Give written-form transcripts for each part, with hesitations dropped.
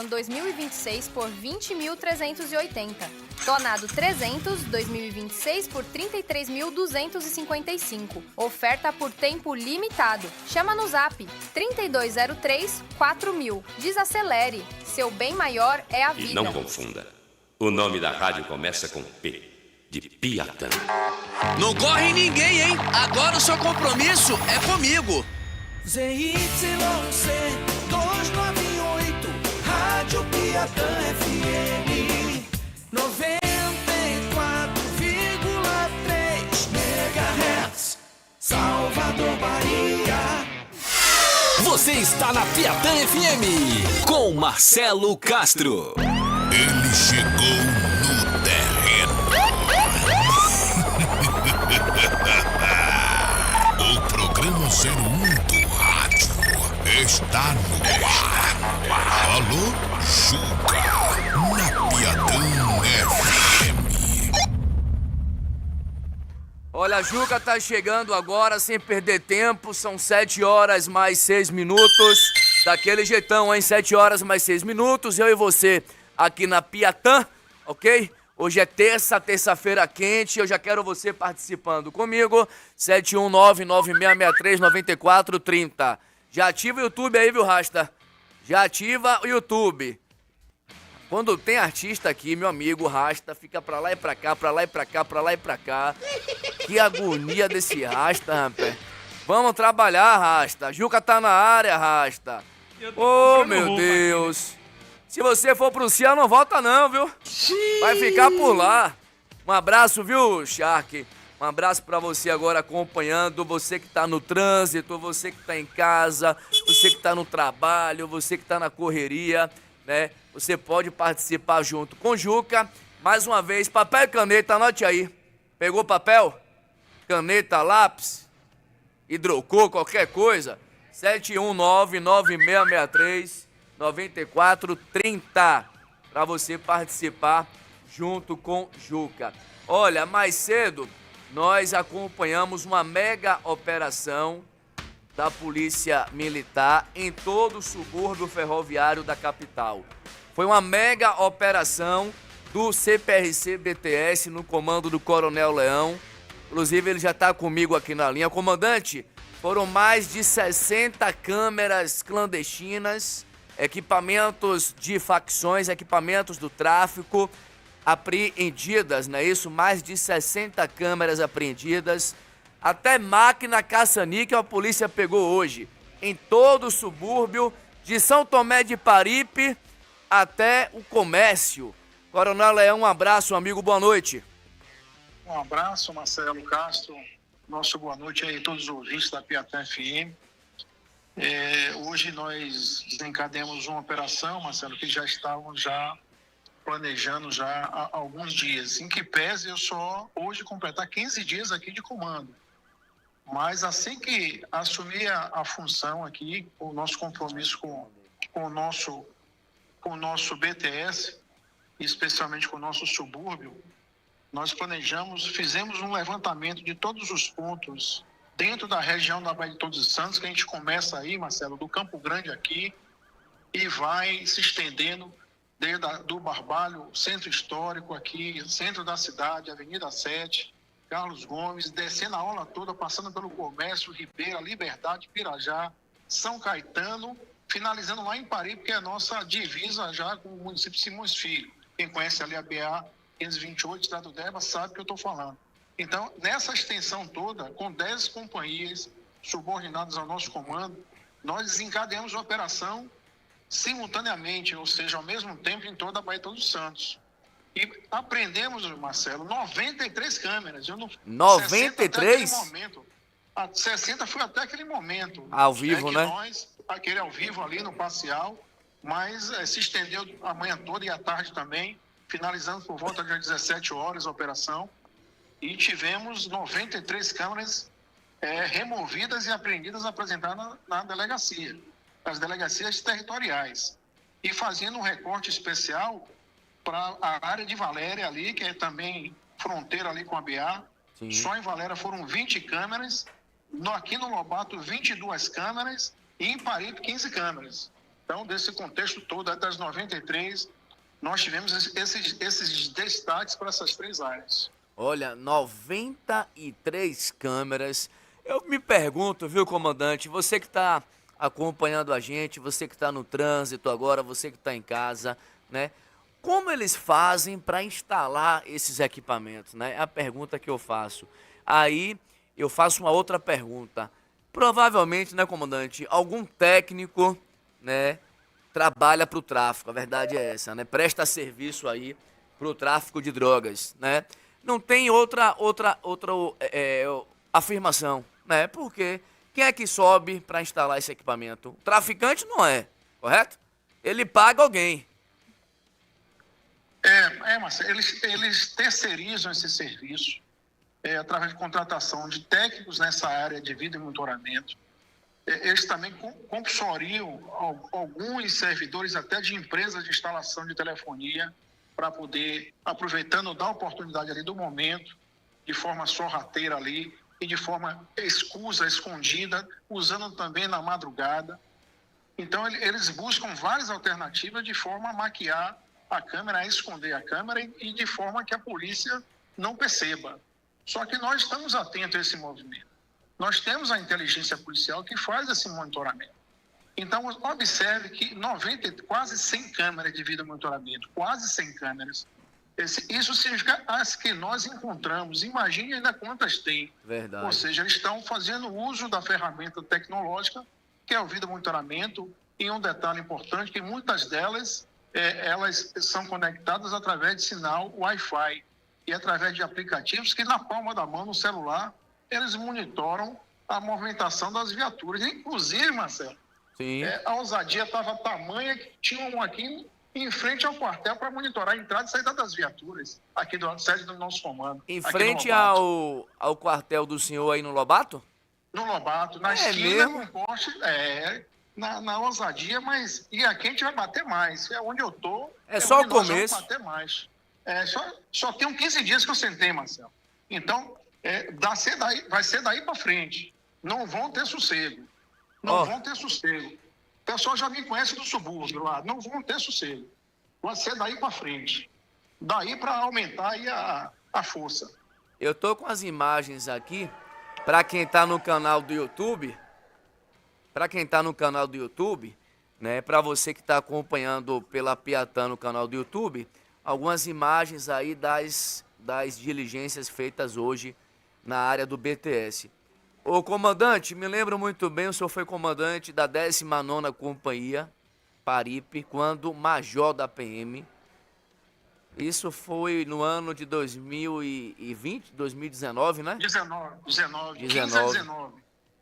Piatã 2026 por 20.380. Tonado 300 2026 por 33.255. Oferta por tempo limitado. Chama no Zap 3203-4000. Desacelere. Seu bem maior é a vida. E não confunda. O nome da rádio começa com P. De Piatã. Não corre ninguém, hein? Agora o seu compromisso é comigo. ZYC 298, Rádio Piatã FM 94,3 MHz, Salvador, Bahia. Você está na Piatã FM com Marcelo Castro. Ele chegou no terreno. O programa 01 do rádio está no ar. Alô, Juca, na Piatã FM. Olha, a Juca tá chegando agora sem perder tempo. São 7 horas mais 6 minutos. Daquele jeitão, hein? 7 horas mais 6 minutos. Eu e você aqui na Piatã, ok? Hoje é terça-feira quente, eu já quero você participando comigo, 71996639430. Já ativa o YouTube aí, viu, Rasta? Já ativa o YouTube. Quando tem artista aqui, meu amigo Rasta, fica pra lá e pra cá, pra lá e pra cá, pra lá e pra cá. Que agonia desse Rasta, rapaz. Vamos trabalhar, Rasta. Juca tá na área, Rasta. Oh, meu Deus. Se você for pro céu, não volta não, viu? Vai ficar por lá. Um abraço, viu, Shark? Um abraço pra você agora acompanhando, você que tá no trânsito, você que tá em casa, você que tá no trabalho, você que tá na correria, né? Você pode participar junto com o Juca. Mais uma vez, papel e caneta, anote aí. Pegou papel? Caneta, lápis? Hidrocor, qualquer coisa? 71996639430 para você participar junto com Juca. Olha, mais cedo nós acompanhamos uma mega operação da Polícia Militar em todo o subúrbio ferroviário da capital. Foi uma mega operação do CPRC-BTS no comando do Coronel Leão. Inclusive ele já está comigo aqui na linha. Comandante, foram mais de 60 câmeras clandestinas, equipamentos de facções, equipamentos do tráfico apreendidas, não é isso? Mais de 60 câmeras apreendidas, até máquina caça-níquel a polícia pegou hoje, em todo o subúrbio, de São Tomé de Paripe até o comércio. Coronel Leão, um abraço, amigo, boa noite. Um abraço, Marcelo Castro. Nosso boa noite aí a todos os ouvintes da Piatã FM. Hoje nós desencadeamos uma operação, Marcelo, que já estávamos planejando há alguns dias. Em que pese eu só hoje completar 15 dias aqui de comando. Mas assim que assumi a função aqui, o nosso compromisso com o nosso BTS, especialmente com o nosso subúrbio, nós fizemos um levantamento de todos os pontos dentro da região da Baía de Todos os Santos, que a gente começa aí, Marcelo, do Campo Grande aqui, e vai se estendendo desde do Barbalho, centro histórico aqui, centro da cidade, Avenida 7, Carlos Gomes, descendo a orla toda, passando pelo Comércio, Ribeira, Liberdade, Pirajá, São Caetano, finalizando lá em Paripe, que é a nossa divisa já com o município de Simões Filho. Quem conhece ali a BA 528, Estado Deba, sabe o que eu estou falando. Então, nessa extensão toda, com 10 companhias subordinadas ao nosso comando, nós desencadeamos uma operação simultaneamente, ou seja, ao mesmo tempo, em toda a Baía de Todos os Santos. E apreendemos, Marcelo, 93 câmeras. 93? 60 foi até aquele momento. Ao vivo, né? Aquele ao vivo ali no parcial, mas se estendeu a manhã toda e à tarde também, finalizando por volta das 17 horas a operação. E tivemos 93 câmeras removidas e apreendidas, apresentadas na delegacia, nas delegacias territoriais. E fazendo um recorte especial para a área de Valéria ali, que é também fronteira ali com a BA. Sim. Só em Valéria foram 20 câmeras, aqui no Lobato 22 câmeras e em Paripe 15 câmeras. Então, desse contexto todo, das 93, nós tivemos esses destaques para essas 3 áreas. Olha, 93 câmeras. Eu me pergunto, viu, comandante, você que está acompanhando a gente, você que está no trânsito agora, você que está em casa, né? Como eles fazem para instalar esses equipamentos, né? É a pergunta que eu faço. Aí eu faço uma outra pergunta. Provavelmente, né, comandante, algum técnico, né, trabalha para o tráfico, a verdade é essa, né? Presta serviço aí para o tráfico de drogas, né? Não tem outra afirmação, né? Porque quem é que sobe para instalar esse equipamento? O traficante não é, correto? Ele paga alguém. Marcelo, eles terceirizam esse serviço através de contratação de técnicos nessa área de vídeo e monitoramento. Eles também compulsoriam alguns servidores até de empresas de instalação de telefonia para poder, aproveitando da oportunidade ali do momento, de forma sorrateira ali e de forma escusa, escondida, usando também na madrugada. Então, eles buscam várias alternativas de forma a maquiar a câmera, a esconder a câmera e de forma que a polícia não perceba. Só que nós estamos atentos a esse movimento. Nós temos a inteligência policial que faz esse monitoramento. Então, observe que quase 100 câmeras de vídeo monitoramento, quase 100 câmeras. Isso significa as que nós encontramos. Imagine ainda quantas tem. Verdade. Ou seja, eles estão fazendo uso da ferramenta tecnológica, que é o vídeo monitoramento, e um detalhe importante, que muitas delas, elas são conectadas através de sinal Wi-Fi e através de aplicativos que na palma da mão, no celular, eles monitoram a movimentação das viaturas. Inclusive, Marcelo, sim, a ousadia estava tamanha que tinha um aqui em frente ao quartel para monitorar a entrada e saída das viaturas, aqui do sede do nosso comando. Em frente ao quartel do senhor aí no Lobato? No Lobato, na esquina com poste, na ousadia, mas e aqui a gente vai bater mais. É onde eu tô. É só o nós começo. Vamos bater mais. Só tem uns 15 dias que eu sentei, Marcelo. Então, vai ser daí para frente. Não vão ter sossego. Não vão ter sossego. O pessoal já me conhece do subúrbio lá. Não vão ter sossego. Vai ser daí para frente. Daí para aumentar aí a força. Eu tô com as imagens aqui, para quem tá no canal do YouTube, né, para você que tá acompanhando pela Piatã no canal do YouTube, algumas imagens aí das diligências feitas hoje na área do BTS. Ô comandante, me lembro muito bem, o senhor foi comandante da 19ª Companhia Paripe, quando major da PM. Isso foi no ano de 2020, 2019, né? 19. 15 a 19.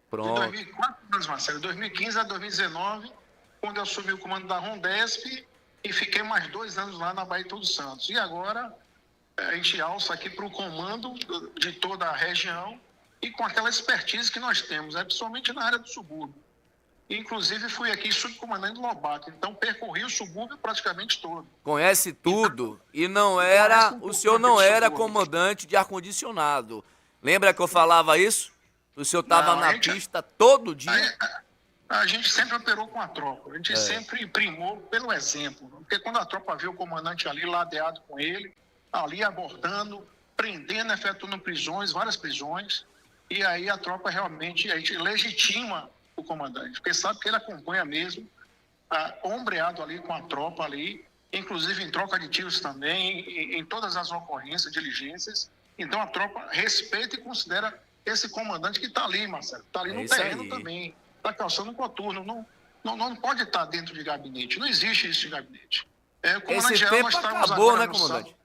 Pronto. De 2004 anos, Marcelo. 2015 a 2019, quando eu assumi o comando da Rondesp e fiquei mais 2 anos lá na Baía de Todos Santos. E agora a gente alça aqui para o comando de toda a região e com aquela expertise que nós temos, principalmente na área do subúrbio. Inclusive fui aqui subcomandante do Lobato, então percorri o subúrbio praticamente todo. Conhece tudo e o senhor não era comandante de ar-condicionado. Lembra que eu falava isso? O senhor estava na pista todo dia? A gente sempre operou com a tropa, a gente sempre primou pelo exemplo. Porque quando a tropa vê o comandante ali ladeado com ele, ali abordando, prendendo, efetuando prisões, várias prisões, e aí a tropa realmente, a gente legitima o comandante, porque sabe que ele acompanha mesmo, ombreado ali com a tropa ali, inclusive em troca de tiros também, em todas as ocorrências, diligências. Então a tropa respeita e considera esse comandante que está ali, Marcelo, está ali no terreno também, está calçando coturno, não pode estar dentro de gabinete, não existe isso de gabinete. Esse tempo acabou, né, comandante?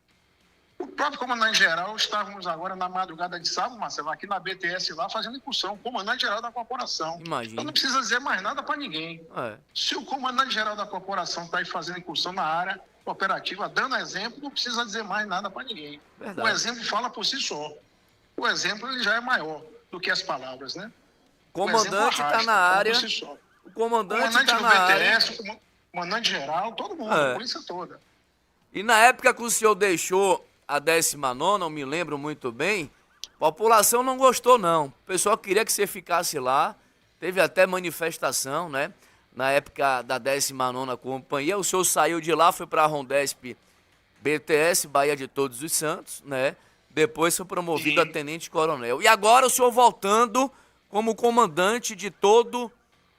O próprio comandante-geral, estávamos agora na madrugada de sábado, Marcelo, aqui na BTS lá, fazendo incursão, comandante-geral da corporação. Imagina. Então não precisa dizer mais nada para ninguém. Se o comandante-geral da corporação está aí fazendo incursão na área operativa, dando exemplo, não precisa dizer mais nada para ninguém. Verdade. O exemplo fala por si só. O exemplo ele já é maior do que as palavras, né? O comandante está na área. O comandante está na área. O comandante-geral, todo mundo, a polícia toda. E na época que o senhor deixou a 19ª, eu me lembro muito bem, a população não gostou não. O pessoal queria que você ficasse lá, teve até manifestação, né? na época da 19ª Companhia. O senhor saiu de lá, foi para a Rondesp BTS, Bahia de Todos os Santos, né? Depois foi promovido a tenente-coronel. E agora o senhor voltando como comandante de todo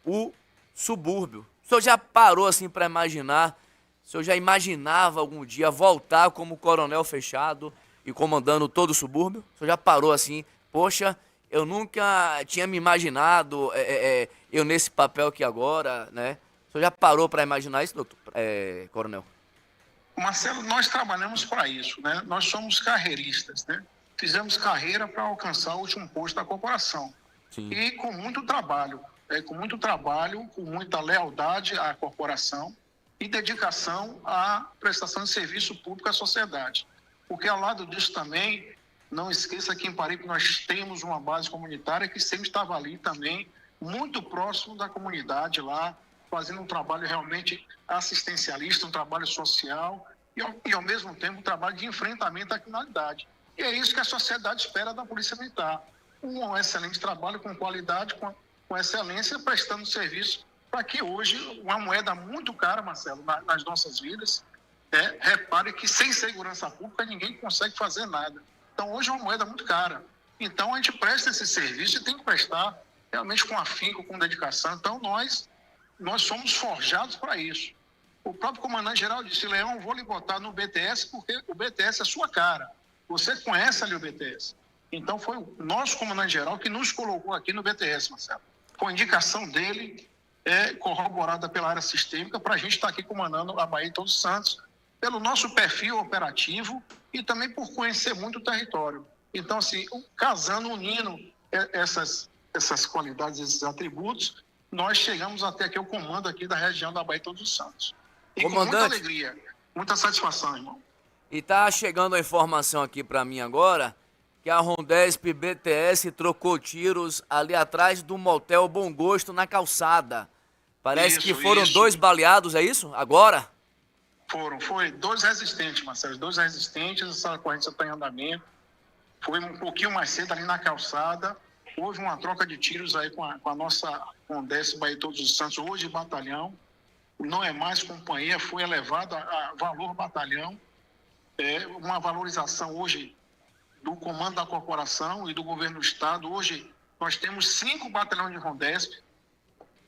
o subúrbio. O senhor já parou assim para imaginar? O senhor já imaginava algum dia voltar como coronel fechado e comandando todo o subúrbio? O senhor já parou assim? Poxa, eu nunca tinha me imaginado eu nesse papel aqui agora, né? O senhor já parou para imaginar isso, doutor, coronel? Marcelo, nós trabalhamos para isso, né? Nós somos carreiristas, né? Fizemos carreira para alcançar o último posto da corporação. Sim. E com muito trabalho, com muita lealdade à corporação e dedicação à prestação de serviço público à sociedade. Porque ao lado disso também, não esqueça que em Paripe nós temos uma base comunitária que sempre estava ali também, muito próximo da comunidade lá, fazendo um trabalho realmente assistencialista, um trabalho social e ao mesmo tempo um trabalho de enfrentamento à criminalidade. E é isso que a sociedade espera da Polícia Militar. Um excelente trabalho com qualidade, com excelência, prestando serviço para que hoje, uma moeda muito cara, Marcelo, nas nossas vidas, repare que sem segurança pública ninguém consegue fazer nada. Então hoje é uma moeda muito cara. Então a gente presta esse serviço e tem que prestar realmente com afinco, com dedicação. Então nós somos forjados para isso. O próprio comandante-geral disse: Leão, vou lhe botar no BTS porque o BTS é sua cara. Você conhece ali o BTS. Então foi o nosso comandante-geral que nos colocou aqui no BTS, Marcelo. Com a indicação dele, corroborada pela área sistêmica, para a gente estar aqui comandando a Bahia de Todos os Santos, pelo nosso perfil operativo e também por conhecer muito o território. Então, assim, casando, unindo essas qualidades, esses atributos, nós chegamos até aqui o comando aqui da região da Bahia de Todos os Santos. E comandante, com muita alegria, muita satisfação, irmão. E tá chegando a informação aqui para mim agora que a Rondesp BTS trocou tiros ali atrás do motel Bom Gosto na calçada. Parece que foram 2 baleados, é isso? Agora? Foi 2 resistentes, Marcelo, 2 resistentes, essa ocorrência está em andamento. Foi um pouquinho mais cedo ali na calçada. Houve uma troca de tiros aí com a nossa Rondesp Bahia de Todos os Santos, hoje batalhão. Não é mais companhia, foi elevado a valor batalhão. Uma valorização hoje do comando da corporação e do governo do estado. Hoje nós temos 5 batalhões de Rondesp,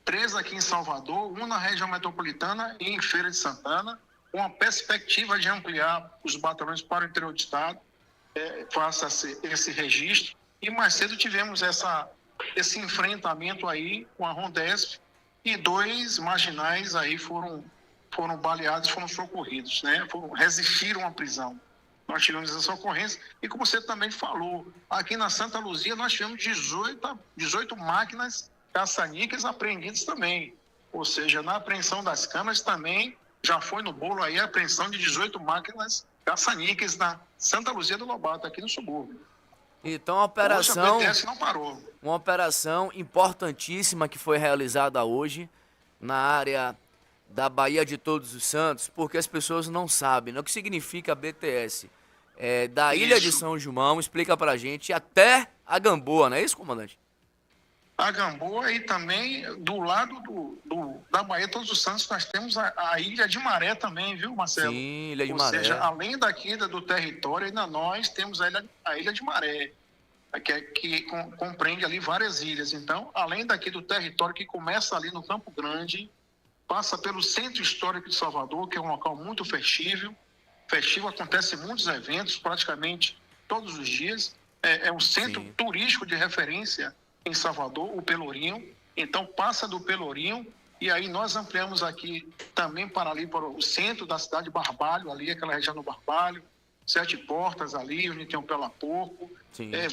3 aqui em Salvador, 1 na região metropolitana e em Feira de Santana, com a perspectiva de ampliar os batalhões para o interior do estado. Faça esse registro. E mais cedo tivemos esse enfrentamento aí com a Rondesp e 2 marginais aí foram baleados, foram socorridos, né? Resistiram à prisão. Nós tivemos essa ocorrência e, como você também falou, aqui na Santa Luzia nós tivemos 18 máquinas caça-níqueis apreendidas também. Ou seja, na apreensão das câmeras também já foi no bolo aí a apreensão de 18 máquinas caça-níqueis na Santa Luzia do Lobato, aqui no subúrbio. Então a operação, hoje a BTS não parou. Uma operação importantíssima que foi realizada hoje na área da Bahia de Todos os Santos, porque as pessoas não sabem, né? O que significa BTS. Da Ilha de São João, explica pra gente, até a Gamboa, não é isso, comandante? A Gamboa e também do lado da Bahia de Todos os Santos nós temos a Ilha de Maré também, viu, Marcelo? Sim, Ilha de Maré. Ou seja, além daqui do território, ainda nós temos a Ilha de Maré, que compreende ali várias ilhas. Então, além daqui do território que começa ali no Campo Grande, passa pelo Centro Histórico de Salvador, que é um local muito festivo, acontecem muitos eventos, praticamente todos os dias. É um centro turístico de referência em Salvador, o Pelourinho. Então, passa do Pelourinho e aí nós ampliamos aqui também para o centro da cidade de Barbalho, ali, aquela região do Barbalho, 7 Portas ali, onde tem o Pela Porco.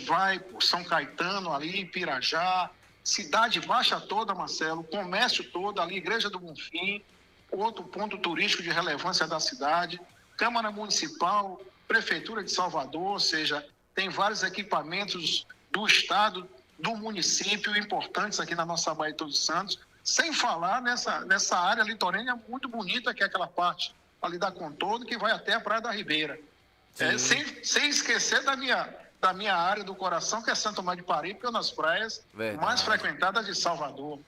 Vai por São Caetano ali, Pirajá, Cidade Baixa toda, Marcelo, comércio todo ali, Igreja do Bonfim, outro ponto turístico de relevância da cidade, Câmara Municipal, Prefeitura de Salvador, ou seja, tem vários equipamentos do estado, do município, importantes aqui na nossa Bahia de Todos os Santos, sem falar nessa área litorânea muito bonita, que é aquela parte ali da Contorno, que vai até a Praia da Ribeira. Sem esquecer da minha área do coração, que é Santo Tomás de Paripe, que é uma das praias mais frequentadas de Salvador.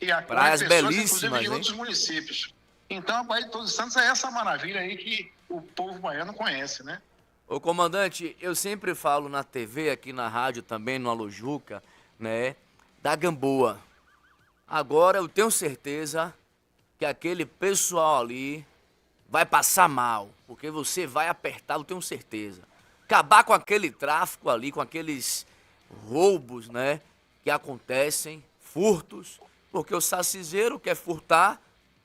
e acolhe Praias pessoas, belíssimas, inclusive, de hein? outros municípios. Então, a Baía de Todos os Santos é essa maravilha aí que o povo baiano conhece, né? Ô, comandante, eu sempre falo na TV, aqui na rádio também, no Alô Juca, né, da Gamboa. Agora eu tenho certeza que aquele pessoal ali vai passar mal, porque você vai apertar, eu tenho certeza. Acabar com aquele tráfico ali, com aqueles roubos, né, que acontecem, furtos, porque o saciseiro quer furtar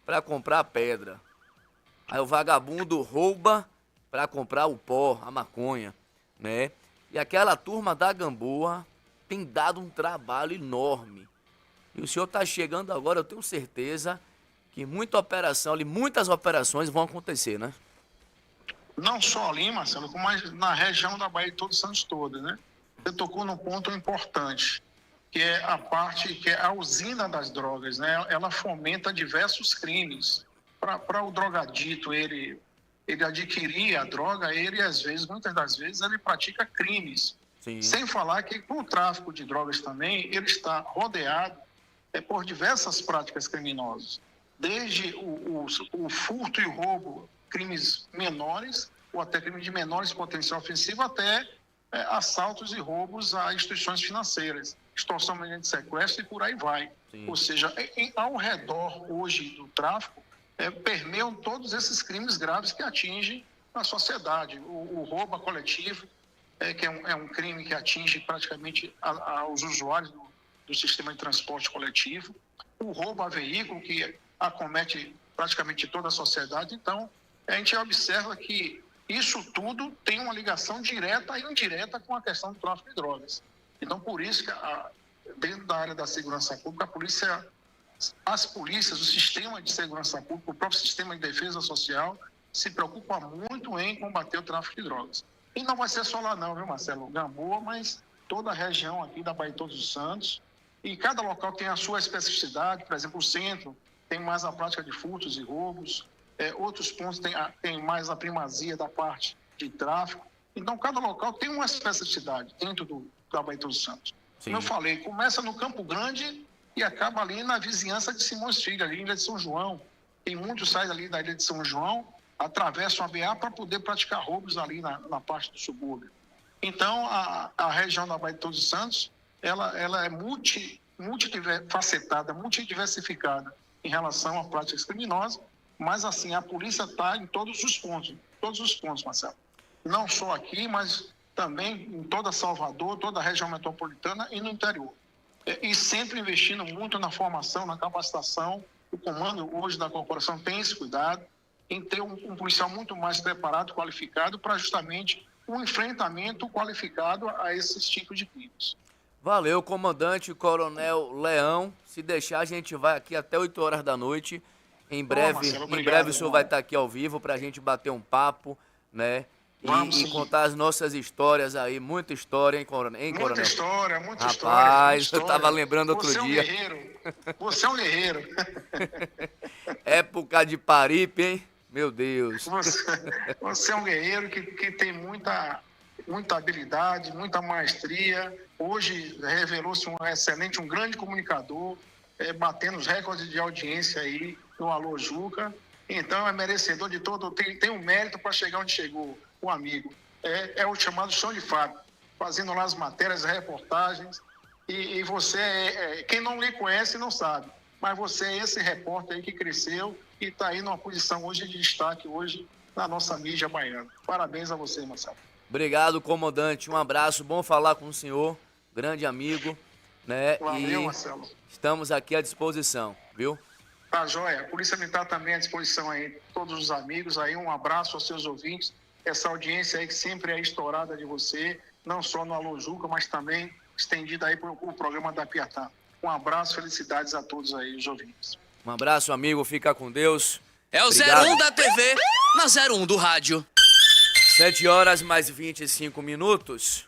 para comprar pedra. Aí o vagabundo rouba para comprar o pó, a maconha, né? E aquela turma da Gamboa tem dado um trabalho enorme. E o senhor está chegando agora, eu tenho certeza que muitas operações vão acontecer, né? Não só ali, Marcelo, como na região da Baía de Todos os Santos toda, né? Você tocou num ponto importante, que é a parte, que é a usina das drogas, né? Ela fomenta diversos crimes. Para o drogadito, ele adquirir a droga, ele, às vezes, muitas das vezes, ele pratica crimes. Sim. Sem falar que, com o tráfico de drogas também, ele está rodeado por diversas práticas criminosas. Desde o furto e o roubo, crimes menores, ou até crimes de menores potencial ofensivo, até assaltos e roubos a instituições financeiras, extorsão mediante sequestro e por aí vai. Sim. Ou seja, ao redor hoje do tráfico, permeiam todos esses crimes graves que atingem a sociedade. O roubo coletivo, que é um crime que atinge praticamente os usuários do sistema de transporte coletivo. O roubo a veículo, que acomete praticamente toda a sociedade. Então, a gente observa que isso tudo tem uma ligação direta e indireta com a questão do tráfico de drogas. Então, por isso que dentro da área da segurança pública, as polícias, o sistema de segurança pública, o próprio sistema de defesa social se preocupa muito em combater o tráfico de drogas. E não vai ser só lá não, viu, Marcelo? Gamboa, mas toda a região aqui da Baía de Todos os Santos. E cada local tem a sua especificidade. Por exemplo, o centro tem mais a prática de furtos e roubos. Outros pontos tem mais a primazia da parte de tráfico. Então, cada local tem uma especificidade dentro da Baía de Todos os Santos. Sim. Como eu falei, começa no Campo Grande e acaba ali na vizinhança de Simões Filho, ali na Ilha de São João. Tem muitos saem ali da Ilha de São João, atravessam a BA para poder praticar roubos ali na parte do subúrbio. Então, a região da Baía de Todos os Santos, ela é multifacetada, multidiversificada em relação a práticas criminosas, mas assim, a polícia está em todos os pontos, Marcelo. Não só aqui, mas também em toda Salvador, toda a região metropolitana e no interior. E sempre investindo muito na formação, na capacitação. O comando hoje da corporação tem esse cuidado em ter um policial muito mais preparado, qualificado, para justamente um enfrentamento qualificado a esses tipos de crimes. Valeu, comandante Coronel Leão. Se deixar, a gente vai aqui até 8 horas da noite. Em breve, Marcelo, obrigado, em breve o senhor irmão. vai estar aqui ao vivo para a gente bater um papo, né? Vamos E sim. contar as nossas histórias aí. Muita história, hein, Coronel? Muita história, muita história. Rapaz, muita eu tava história. lembrando outro dia. Você é um guerreiro. Época de Paripe, hein? Meu Deus. Você é um guerreiro que tem muita habilidade, muita maestria. Hoje revelou-se um grande comunicador, batendo os recordes de audiência aí no Alô Juca. Então é merecedor de todo, tem um mérito para chegar onde chegou o amigo. É o chamado chão de fábrica, fazendo lá as matérias, as reportagens. E você, quem não lhe conhece não sabe, mas você é esse repórter aí que cresceu e está aí numa posição hoje de destaque hoje na nossa mídia baiana. Parabéns a você, Marcelo. Obrigado, comandante. Um abraço, bom falar com o senhor, grande amigo, né? Valeu, e Marcelo. estamos aqui à disposição, viu? Tá, joia. A Polícia Militar também à disposição aí, todos os amigos aí, um abraço aos seus ouvintes, essa audiência aí que sempre é estourada de você, não só no Alô Juca, mas também estendida aí para o programa da Piatã. Um abraço, felicidades a todos aí, os ouvintes. Um abraço, amigo, fica com Deus. É o Obrigado. 01 da TV, na 01 do rádio. 7 horas mais 25 minutos.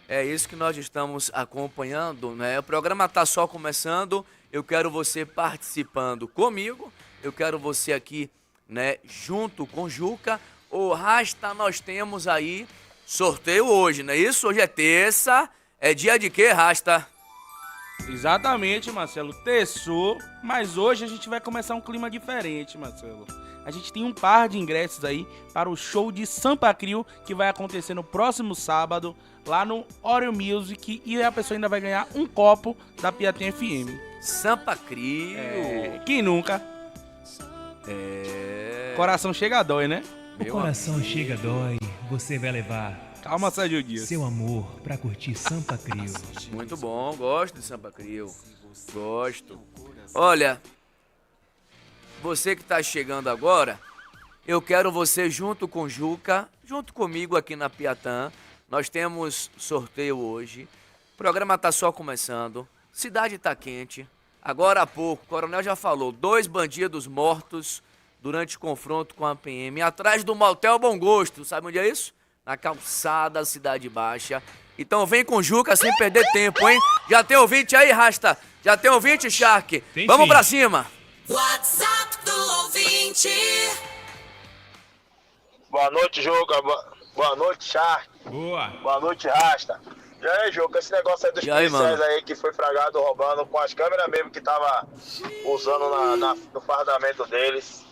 É isso que nós estamos acompanhando, né? O programa está só começando. Eu quero você participando comigo. Eu quero você aqui, né, junto com Juca. O Rasta, nós temos aí sorteio hoje, não é isso? Hoje é terça. É dia de quê, Rasta? Exatamente, Marcelo. Terçou, mas hoje a gente vai começar um clima diferente, Marcelo. A gente tem um par de ingressos aí para o show de Sampa Crio, que vai acontecer no próximo sábado, lá no Oreo Music, e a pessoa ainda vai ganhar um copo da Piatã FM. Sampa Crio. Quem nunca? Coração chega a dói, né? O coração chega, dói, você vai levar Calma, Sérgio Dias. seu amor pra curtir Sampa Crio. Muito bom, gosto de Sampa Crio. Gosto. Olha, você que tá chegando agora, eu quero você junto com Juca, junto comigo aqui na Piatã. Nós temos sorteio hoje. O programa tá só começando. Cidade tá quente. Agora há pouco, o coronel já falou, 2 bandidos mortos durante confronto com a PM atrás do Motel Bom Gosto. Sabe onde é isso? Na calçada Cidade Baixa. Então vem com Juca sem perder tempo, hein? Já tem ouvinte aí, Rasta? Já tem ouvinte, Shark? Vamos pra cima. WhatsApp do ouvinte. Boa noite, Juca. Boa noite, Shark. Boa. Boa noite, Rasta. E aí, Juca, esse negócio aí dos policiais aí que foi fragado roubando com as câmeras mesmo que tava usando no fardamento deles.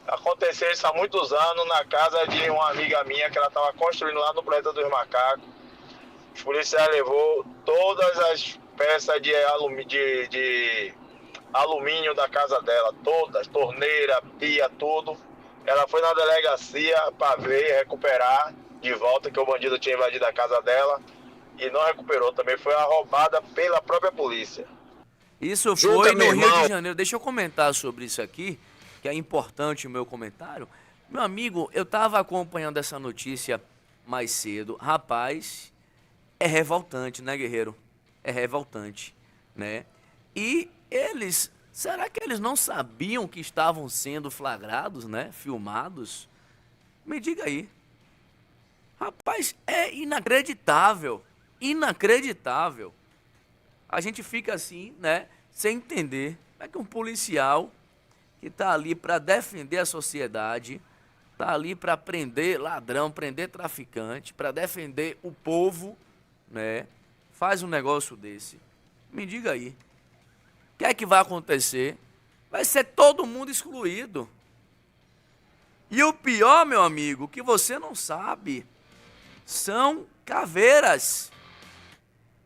Aconteceu isso há muitos anos na casa de uma amiga minha que ela tava construindo lá no Planeta dos Macacos. Os policiais levou todas as peças de alumínio da casa dela, todas, torneira, pia, tudo. Ela foi na delegacia para ver, recuperar de volta, que o bandido tinha invadido a casa dela e não recuperou. Também foi roubada pela própria polícia. Isso foi no Rio de Janeiro. Deixa eu comentar sobre isso aqui, que é importante o meu comentário. Meu amigo, eu estava acompanhando essa notícia mais cedo. Rapaz, é revoltante, né, guerreiro? É revoltante, né? E eles, será que eles não sabiam que estavam sendo flagrados, né? Filmados? Me diga aí. Rapaz, é inacreditável. Inacreditável. A gente fica assim, né? Sem entender. Como é que um policial que tá ali para defender a sociedade, tá ali para prender ladrão, prender traficante, para defender o povo, né? Faz um negócio desse. Me diga aí. O que é que vai acontecer? Vai ser todo mundo excluído. E o pior, meu amigo, que você não sabe, são caveiras.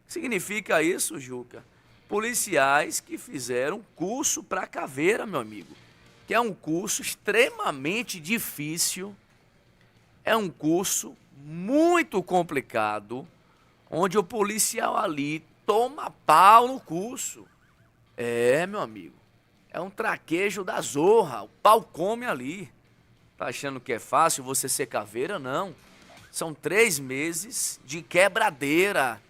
O que significa isso, Juca? Policiais que fizeram curso para caveira, meu amigo. Que é um curso extremamente difícil, é um curso muito complicado, onde o policial ali toma pau no curso. É, meu amigo, é um traquejo da zorra, o pau come ali. Tá achando que é fácil você ser caveira? Não. São 3 meses de quebradeira.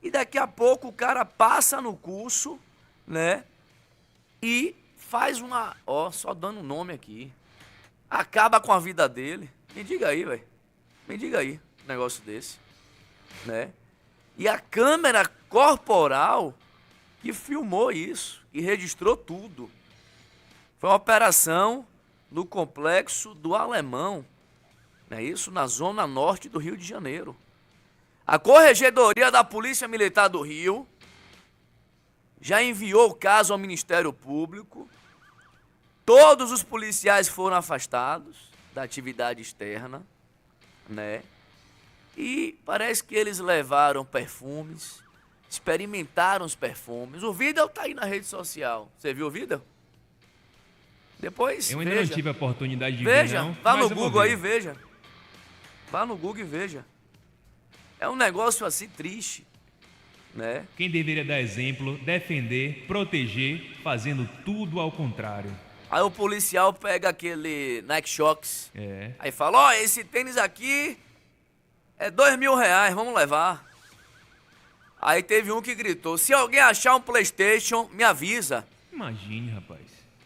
E daqui a pouco o cara passa no curso, né? E faz uma... Ó, só dando nome aqui. Acaba com a vida dele. Me diga aí, velho. Me diga aí um negócio desse. Né? E a câmera corporal que filmou isso, e registrou tudo. Foi uma operação no Complexo do Alemão. Não é isso? Na zona norte do Rio de Janeiro. A Corregedoria da Polícia Militar do Rio já enviou o caso ao Ministério Público. Todos os policiais foram afastados da atividade externa, né? E parece que eles levaram perfumes, experimentaram os perfumes. O vídeo tá aí na rede social. Você viu o vídeo? Depois, eu ainda veja. não tive a oportunidade de ver, não. Vá no mas eu vou Google ver. aí, veja. Vá no Google e veja. É um negócio assim triste, né? Quem deveria dar exemplo, defender, proteger, fazendo tudo ao contrário. Aí o policial pega aquele Nike Shox. É. Aí fala, ó, esse tênis aqui é R$2.000, vamos levar. Aí teve um que gritou, se alguém achar um PlayStation, me avisa. Imagine, rapaz.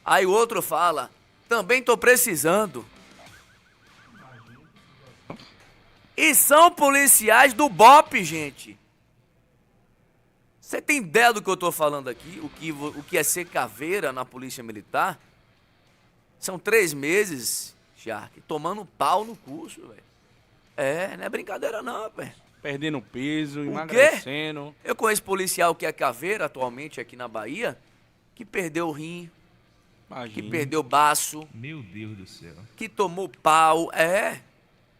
Aí o outro fala, também tô precisando. E são policiais do BOPE, gente. Você tem ideia do que eu tô falando aqui? O que é ser caveira na polícia militar? São 3 meses, Shark, tomando pau no curso, velho. É, não é brincadeira não, velho. Perdendo peso, quê? emagrecendo. Eu conheço policial que é caveira atualmente aqui na Bahia, que perdeu o rim, que perdeu o baço, Meu Deus do céu. que tomou pau.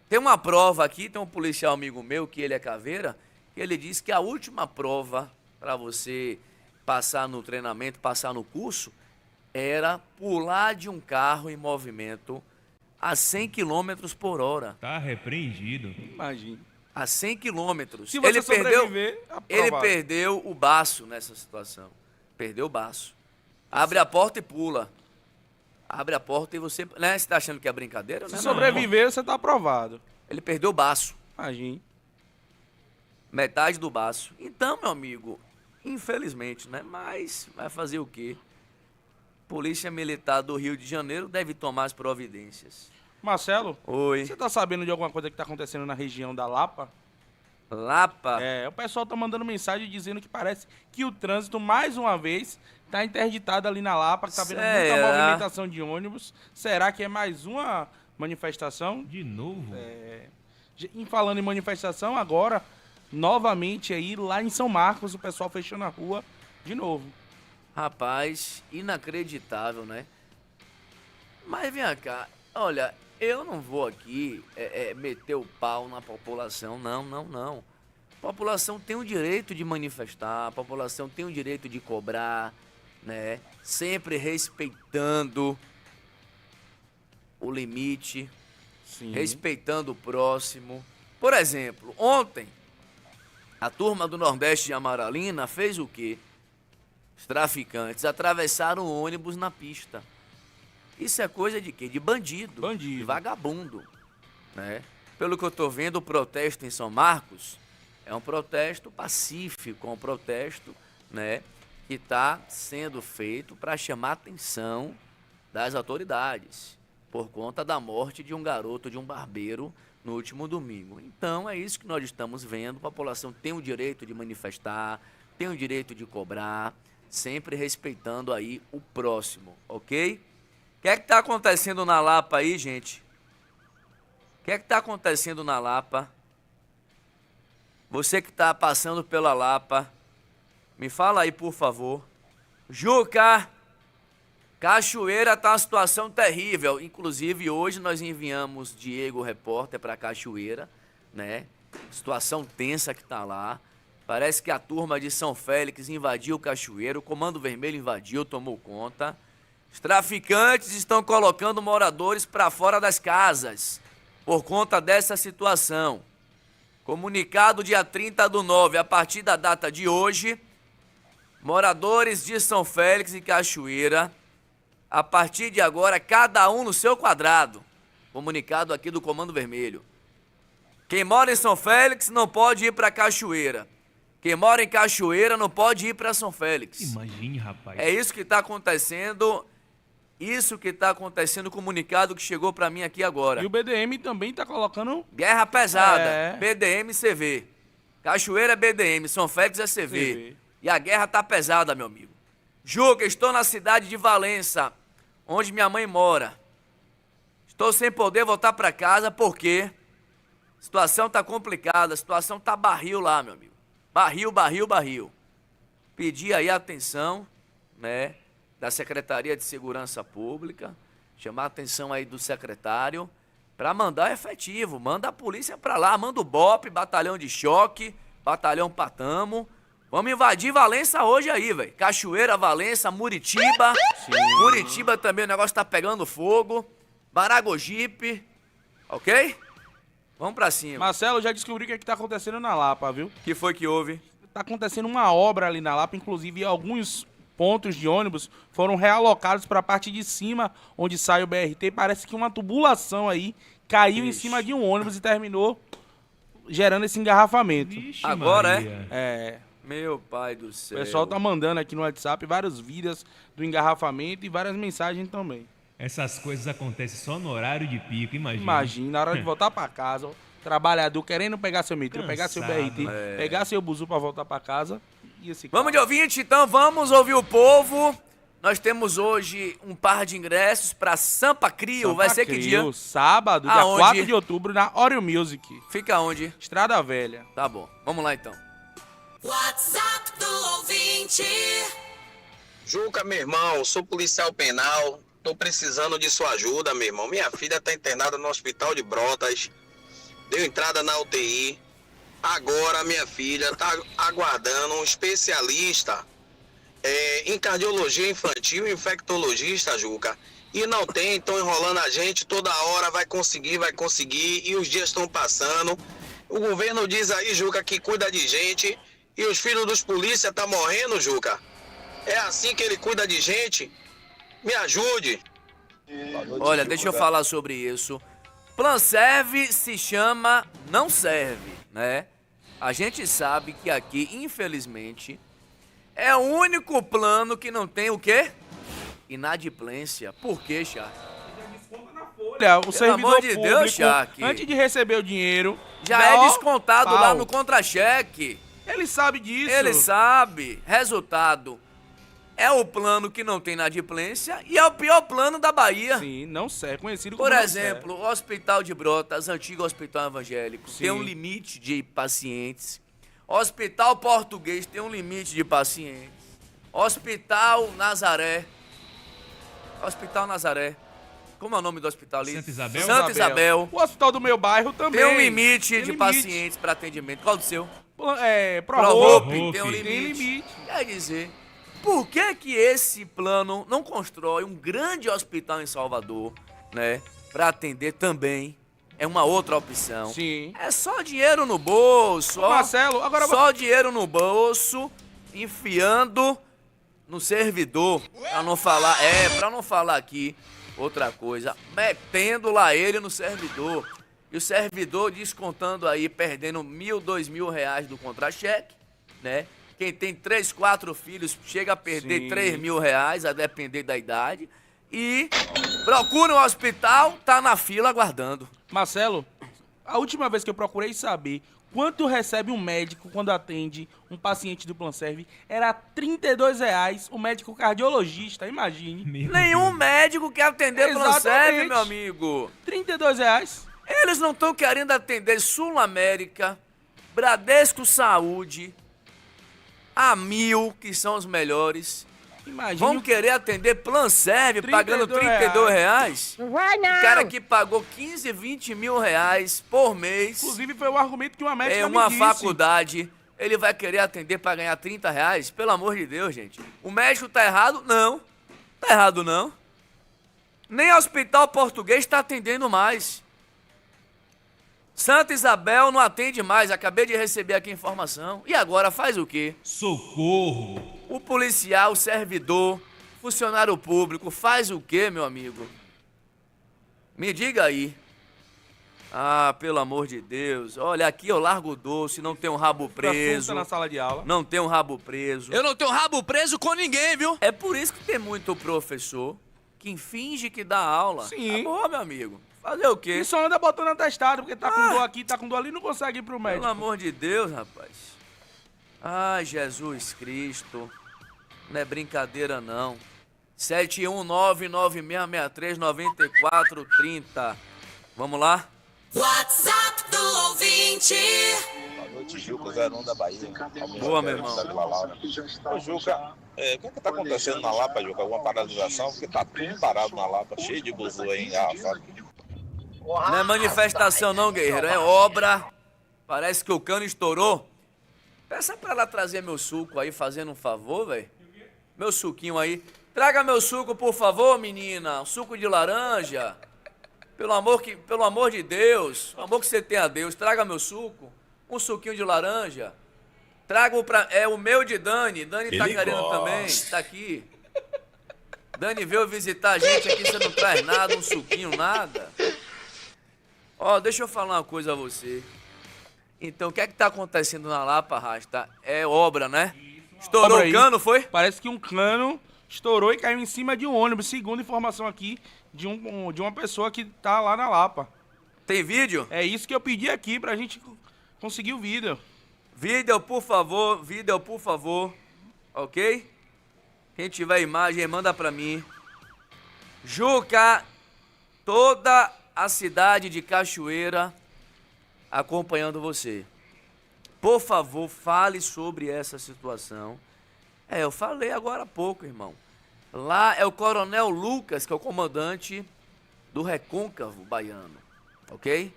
Tem uma prova aqui, tem um policial amigo meu, que ele é caveira, que ele disse que a última prova para você passar no treinamento, passar no curso, era pular de um carro em movimento a 100 km por hora. Tá repreendido. Imagina. A 100 quilômetros. Se você sobreviver, Ele aprovado. perdeu o baço nessa situação. Perdeu o baço. Abre a porta e pula. Abre a porta e você... Né? Você tá achando que é brincadeira? Se Não, sobreviver, você tá aprovado. Ele perdeu o baço. Imagina. Metade do baço. Então, meu amigo, infelizmente, né? Mas vai fazer o quê? Polícia Militar do Rio de Janeiro deve tomar as providências. Marcelo, Oi. você tá sabendo de alguma coisa que tá acontecendo na região da Lapa? Lapa? O pessoal tá mandando mensagem dizendo que parece que o trânsito, mais uma vez, tá interditado ali na Lapa, que tá vendo muita Será? movimentação de ônibus. Será que é mais uma manifestação? De novo? Em falando em manifestação, agora, novamente aí, lá em São Marcos, o pessoal fechando a rua de novo. Rapaz, inacreditável, né? Mas vem cá, olha, eu não vou aqui meter o pau na população, não. A população tem o direito de manifestar, a população tem o direito de cobrar, né? Sempre respeitando o limite, Sim. respeitando o próximo. Por exemplo, ontem, a turma do Nordeste de Amaralina fez o quê? Os traficantes atravessaram o ônibus na pista. Isso é coisa de quê? De bandido. Bandido. De vagabundo, né? Pelo que eu tô vendo, o protesto em São Marcos é um protesto pacífico, um protesto, né, que está sendo feito para chamar a atenção das autoridades por conta da morte de um garoto, de um barbeiro, no último domingo. Então, é isso que nós estamos vendo. A população tem o direito de manifestar, tem o direito de cobrar, sempre respeitando aí o próximo, ok? O que é que tá acontecendo na Lapa aí, gente? O que é que tá acontecendo na Lapa? Você que tá passando pela Lapa, me fala aí, por favor. Juca, Cachoeira tá uma situação terrível. Inclusive, hoje nós enviamos Diego, repórter, para Cachoeira, né? Situação tensa que tá lá. Parece que a turma de São Félix invadiu Cachoeira, o Comando Vermelho invadiu, tomou conta. Os traficantes estão colocando moradores para fora das casas por conta dessa situação. Comunicado dia 30/9, a partir da data de hoje, moradores de São Félix e Cachoeira, a partir de agora, cada um no seu quadrado. Comunicado aqui do Comando Vermelho. Quem mora em São Félix não pode ir para Cachoeira. Quem mora em Cachoeira não pode ir para São Félix. Imagine, rapaz. É isso que está acontecendo. Isso que está acontecendo, o comunicado que chegou para mim aqui agora. E o BDM também tá colocando... Guerra pesada. BDM CV. Cachoeira é BDM, São Félix é CV. E a guerra tá pesada, meu amigo. Juca, estou na cidade de Valença, onde minha mãe mora. Estou sem poder voltar para casa porque a situação tá complicada, a situação tá barril lá, meu amigo. Barril. Pedi aí a atenção, né, da Secretaria de Segurança Pública, chamar a atenção aí do secretário, para mandar efetivo, manda a polícia para lá, manda o BOP, batalhão de choque, batalhão Patamo. Vamos invadir Valença hoje aí, velho. Cachoeira, Valença, Muritiba. Sim. Muritiba também o negócio tá pegando fogo. Maragogipe, ok? Vamos pra cima. Marcelo, já descobri o que é que tá acontecendo na Lapa, viu? O que foi que houve? Tá acontecendo uma obra ali na Lapa, inclusive alguns pontos de ônibus foram realocados para a parte de cima, onde sai o BRT. Parece que uma tubulação aí caiu em cima de um ônibus e terminou gerando esse engarrafamento. Vixe, agora Maria. É. Meu pai do céu. O pessoal tá mandando aqui no WhatsApp vários vídeos do engarrafamento e várias mensagens também. Essas coisas acontecem só no horário de pico, imagina. Imagina, na hora de voltar para casa, o trabalhador querendo pegar seu metrô, pegar seu Cansado, BRT, pegar seu buzu para voltar para casa. E esse Vamos de ouvinte, então, vamos ouvir o povo. Nós temos hoje um par de ingressos pra Sampa Crio. Vai ser que dia? Sábado, dia 4 de outubro, na Oreo Music. Fica onde? Estrada Velha. Tá bom, vamos lá então. WhatsApp do ouvinte. Juca, meu irmão, sou policial penal. Tô precisando de sua ajuda, meu irmão. Minha filha tá internada no hospital de Brotas. Deu entrada na UTI. Agora minha filha tá aguardando um especialista em cardiologia infantil e infectologista, Juca. E não tem, estão enrolando a gente toda hora, vai conseguir, e os dias estão passando. O governo diz aí, Juca, que cuida de gente e os filhos dos polícia tá morrendo, Juca. É assim que ele cuida de gente? Me ajude. Olha, deixa eu falar sobre isso. Plan serve se chama não serve, né? A gente sabe que aqui, infelizmente, é o único plano que não tem o quê? Inadimplência. Por quê, Charque? Olha, o servidor de público, Deus, Charque, antes de receber o dinheiro... já é descontado lá no contra-cheque. Ele sabe disso. Ele sabe. Resultado, é o plano que não tem inadimplência e é o pior plano da Bahia. Sim, não serve, conhecido como Por não exemplo, o Hospital de Brotas, antigo Hospital Evangélico, tem um limite de pacientes. Hospital Português tem um limite de pacientes. Hospital Nazaré. Como é o nome do hospital ali? Santa Isabel? Santa Isabel. O hospital do meu bairro também. Tem um limite de pacientes para atendimento. Qual do seu? ProHope. Tem um limite. Quer dizer, por que esse plano não constrói um grande hospital em Salvador, né? Para atender também. É uma outra opção. Sim. É só dinheiro no bolso, ó. Marcelo, agora... Só dinheiro no bolso, enfiando no servidor. Pra não falar aqui outra coisa. Metendo lá ele no servidor. E o servidor descontando aí, perdendo R$1.000, R$2.000 do contra-cheque, né? Quem tem 3, 4 filhos chega a perder R$3.000, a depender da idade. E procura um hospital, tá na fila aguardando. Marcelo, a última vez que eu procurei saber quanto recebe um médico quando atende um paciente do Planserve era R$32, o médico cardiologista, imagine. Nenhum médico quer atender Planserve, meu amigo. R$32. Eles não estão querendo atender Sul América, Bradesco Saúde, Amil, que são os melhores. Imagina. Vão querer atender Planserve pagando R$32? Não vai, não. O cara que pagou 15, 20 mil reais por mês. Inclusive foi o argumento que uma médica é uma faculdade. Ele vai querer atender para ganhar R$30? Pelo amor de Deus, gente. O médico tá errado? Não. Tá errado, não. Nem Hospital Português tá atendendo mais. Santa Isabel não atende mais. Acabei de receber aqui a informação. E agora faz o quê? Socorro! O policial, o servidor, funcionário público, faz o quê, meu amigo? Me diga aí. Ah, pelo amor de Deus. Olha, aqui eu largo o doce, não tem um rabo preso. Na sala de aula. Não tem um rabo preso. Eu não tenho rabo preso com ninguém, viu? É por isso que tem muito professor que finge que dá aula. Sim. Acabou, meu amigo. Fazer o quê? E só anda botando atestado, porque tá com dor aqui, tá com dor ali, não consegue ir pro médico. Pelo amor de Deus, rapaz. Ai, Jesus Cristo. Não é brincadeira, não. 71996639430. Vamos lá? WhatsApp do ouvinte. Boa noite, Juca, 01 da Bahia. Boa, meu irmão. Ô, Juca, o que tá acontecendo na Lapa, Juca? Alguma paralisação? Porque tá tudo parado na Lapa, cheio de buzu aí engarrafado. Não é manifestação não, guerreiro, é obra. Parece que o cano estourou. Peça pra ela trazer meu suco aí, fazendo um favor, velho. Meu suquinho aí. Traga meu suco, por favor, menina. Um suco de laranja. Pelo amor de Deus. O amor que você tem a Deus. Traga meu suco. Um suquinho de laranja. Traga o meu de Dani. Dani tá querendo também. Tá aqui. Dani veio visitar a gente aqui, você não traz nada, um suquinho, nada. Ó, deixa eu falar uma coisa a você. Então, o que é que tá acontecendo na Lapa, Rasta? É obra, né? Estourou o cano, foi? Parece que um cano estourou e caiu em cima de um ônibus, segundo informação aqui de uma pessoa que tá lá na Lapa. Tem vídeo? É isso que eu pedi aqui pra gente conseguir o vídeo. Vídeo, por favor, ok? Quem tiver imagem, manda pra mim. Juca, toda a cidade de Cachoeira acompanhando você. Por favor, fale sobre essa situação. Eu falei agora há pouco, irmão. Lá é o Coronel Lucas, que é o comandante do Recôncavo Baiano, ok?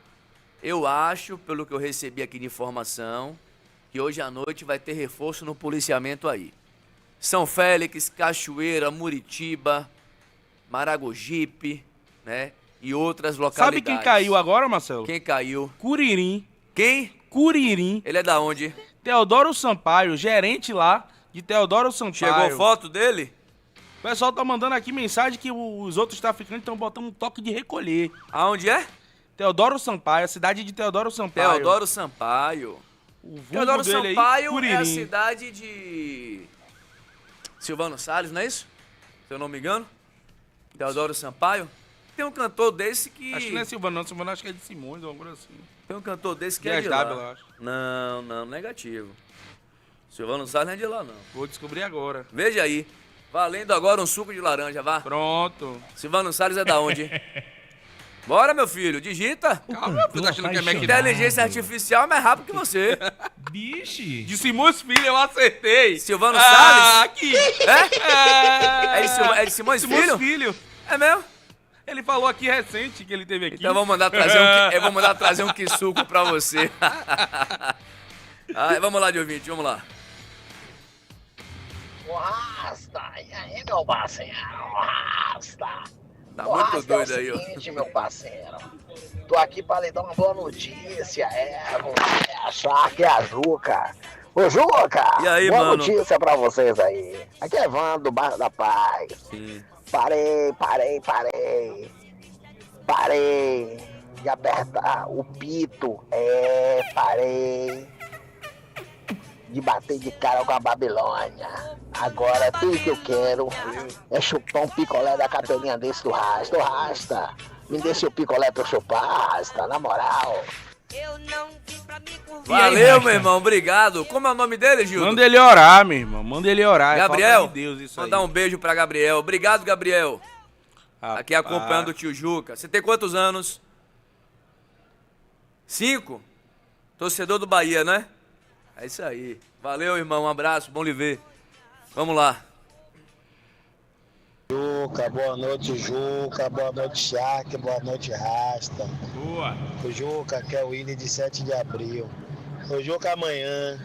Eu acho, pelo que eu recebi aqui de informação, que hoje à noite vai ter reforço no policiamento aí. São Félix, Cachoeira, Muritiba, Maragogipe, né? E outras localidades. Sabe quem caiu agora, Marcelo? Quem caiu? Curirim. Quem? Curirim. Ele é da onde? Teodoro Sampaio, gerente lá de Teodoro Sampaio. Chegou foto dele? O pessoal tá mandando aqui mensagem que os outros traficantes estão botando um toque de recolher. Aonde é? Teodoro Sampaio, a cidade de Teodoro Sampaio. Teodoro Sampaio. Teodoro Sampaio é a cidade de Silvano Salles, não é isso? Se eu não me engano. Teodoro Sampaio. Tem um cantor desse que... Acho que não é Silvano, não. Silvano acho que é de Simões ou alguma coisa assim. Tem um cantor desse que é de lá. eu acho. Não, negativo. Silvano Salles não é de lá, não. Vou descobrir agora. Veja aí. Valendo agora um suco de laranja, vá. Pronto. Silvano Salles é da onde? Bora, meu filho, digita. Calma, eu tô achando que é McDonald's. Inteligência artificial é mais rápido que você. Vixe. De Simões Filho, eu acertei. Silvano Salles? Aqui. É de Simões Filho? É mesmo? Ele falou aqui recente que ele teve aqui. Então eu vou mandar trazer um quisuco pra você. Vamos lá, de ouvinte, vamos lá. Rasta, e aí, meu parceiro? Rasta. Tá muito doido aí, ó. É o seguinte, meu parceiro. Tô aqui pra lhe dar uma boa notícia. Você achar que é a Juca. Ô, Juca! E aí, boa mano? Notícia pra vocês aí. Aqui é Evandro, do bairro da Paz. Sim. Parei de apertar o pito. Parei de bater de cara com a Babilônia. Agora tudo que eu quero é chupar um picolé da capelinha desse do Rasta. Ô, Rasta, me dê seu picolé pra eu chupar, Rasta, na moral. Valeu, meu irmão, obrigado. Como é o nome dele, Gildo? Manda ele orar, meu irmão. Manda ele orar. Gabriel, de Deus, isso mandar aí. um beijo pra Gabriel. Obrigado, Gabriel. Rapaz. Aqui acompanhando o tio Juca. Você tem quantos anos? 5? Torcedor do Bahia, né? É isso aí. Valeu, irmão. Um abraço, bom lhe ver. Vamos lá. Juca, boa noite, Juca. Boa noite, Shark. Boa noite, Rasta. Boa. O Juca, que é o Willi de 7 de abril. O Juca, amanhã,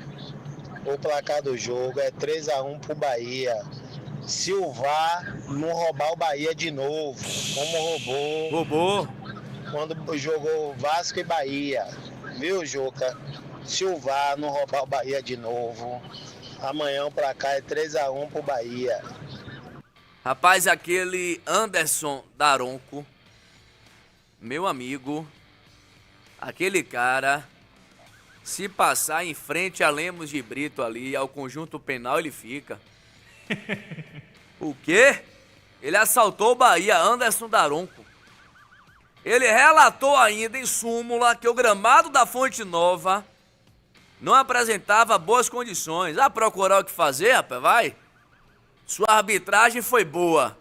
o placar do jogo é 3-1 pro Bahia. Se o VAR não roubar o Bahia de novo, como roubou quando jogou Vasco e Bahia. Viu, Juca? Se o VAR não roubar o Bahia de novo, amanhã o placar é 3-1 pro Bahia. Rapaz, aquele Anderson Daronco, meu amigo, aquele cara, se passar em frente a Lemos de Brito ali, ao conjunto penal, ele fica. O quê? Ele assaltou o Bahia, Anderson Daronco. Ele relatou ainda em súmula que o gramado da Fonte Nova não apresentava boas condições. Procurar o que fazer, rapaz, vai. Sua arbitragem foi boa.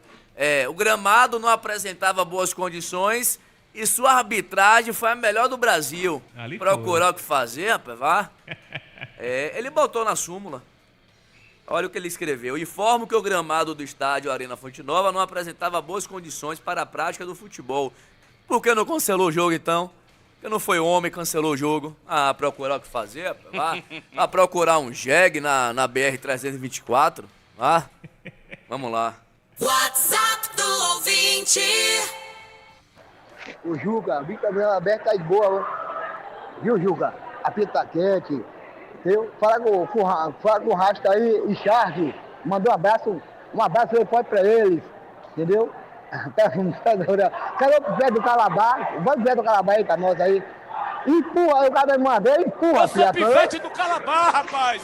O gramado não apresentava boas condições e sua arbitragem foi a melhor do Brasil. Ali procurar foi. o que fazer, rapaz, vá. Ele botou na súmula. Olha o que ele escreveu. Informo que o gramado do estádio Arena Fonte Nova não apresentava boas condições para a prática do futebol. Por que não cancelou o jogo, então? Porque não foi homem e cancelou o jogo. Procurar o que fazer, rapaz, vá procurar um jegue na BR-324. Vamos lá. WhatsApp do ouvinte. O Juca, a brincadeira aberta tá de boa, viu, Juca? A pita tá quente. Fala com o Rasta aí e Shark. Mandou um abraço aí forte pra eles, entendeu? Cadê o Zé do Calabar? Vai o Zé do Calabar aí pra nós aí. Empurra, o cara me mandou, empurra, Eu sou pivete do Calabar, rapaz.